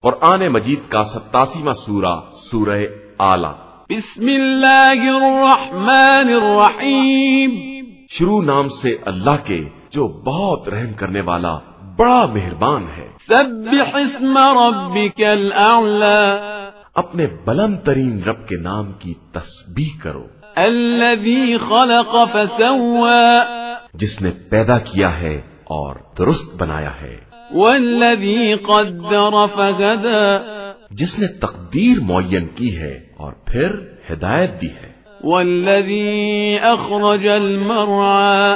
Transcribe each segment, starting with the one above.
قرآن مجید کا 87واں سورہ سورہ آلہ۔ بسم اللہ الرحمن الرحیم، شروع نام سے اللہ کے جو بہت رحم کرنے والا بڑا مہربان ہے۔ سبح اسم ربک الاعلی، اپنے بلند ترین رب کے نام کی تسبیح کرو۔ الذی خلق فسوی، جس نے پیدا کیا ہے اور درست بنایا ہے۔ والذی قدر فہدی، جس نے تقدیر معین کی ہے اور پھر ہدایت دی ہے۔ والذی اخرج المرعی،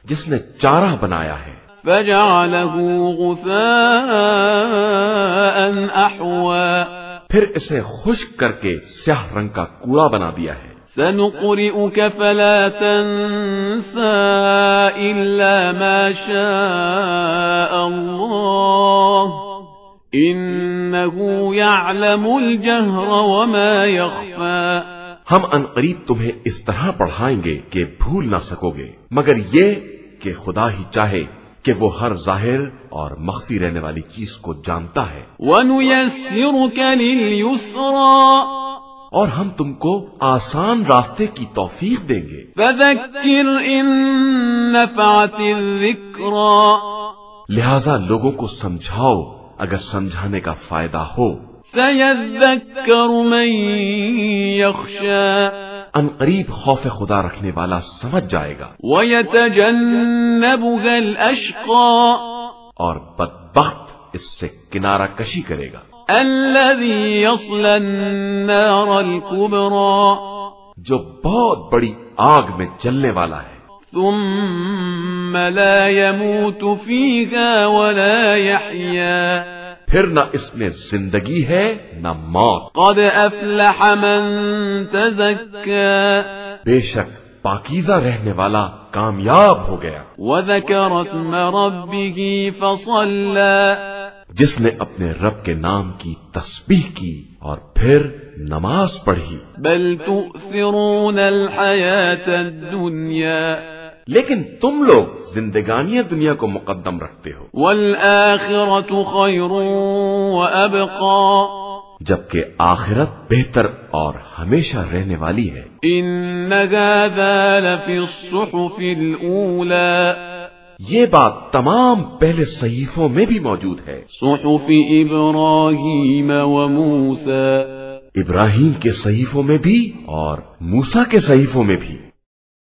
جس نے چارہ بنایا ہے۔ فجعلہ غثاء احوی، پھر اسے خشک کر کے سیاہ رنگ کا کوڑا بنا دیا ہے۔ سنقرئک فلا تنسى إلا ما شاء الله إنه يعلم الجهر وما يخفى، ہم عنقریب تمہیں اس طرح پڑھائیں گے کہ بھول نہ سکو گے، مگر یہ کہ خدا ہی چاہے کہ وہ ہر ظاہر اور مخفی رہنے والی چیز کو جانتا ہے۔ وَنُيَسِّرُكَ لِلْيُسْرَى، اور ہم تم کو آسان راستے کی توفیق دیں گے۔ فَذَكِّرْ إِن نَّفَعَتِ الذِّكْرَى، لہذا لوگوں کو سمجھاؤ اگر سمجھانے کا فائدہ ہو۔ سَيَذَّكَّرُ مَن يَخْشَىٰ، ان قریب خوف خدا رکھنے والا سمجھ جائے گا۔ وَيَتَجَنَّبُهَا الْأَشْقَى، اور بدبخت اس سے کنارہ کشی کرے گا۔ الَّذِي يَصْلَى النَّارَ الْكُبْرَى، جو بہت بڑی آگ میں جلنے والا ہے۔ ثُمَّ لَا يَمُوتُ فِيهَا وَلَا يَحْيَىٰ، پھر نہ اس میں زندگی ہے نہ موت۔ قَدْ أَفْلَحَ مَن تَزَكَّىٰ، بے شک پاکیزہ رہنے والا کامیاب ہو گیا۔ وَذَكَرَ اسْمَ رَبِّهِ فَصَلَّىٰ، جس نے اپنے رب کے نام کی تسبیح کی اور پھر نماز پڑھی۔ بل تؤثرون الحیاة الدنیا، لیکن تم لوگ زندگانی دنیا کو مقدم رکھتے ہو۔ والآخرة خیر وابقى، جبکہ آخرت بہتر اور ہمیشہ رہنے والی ہے۔ ان هذا لفی الصحف الاولى، یہ بات تمام پہلے صحیفوں میں بھی موجود ہے۔ صحف ابراہیم وموسیٰ، ابراہیم کے صحیفوں میں بھی اور موسیٰ کے صحیفوں میں بھی۔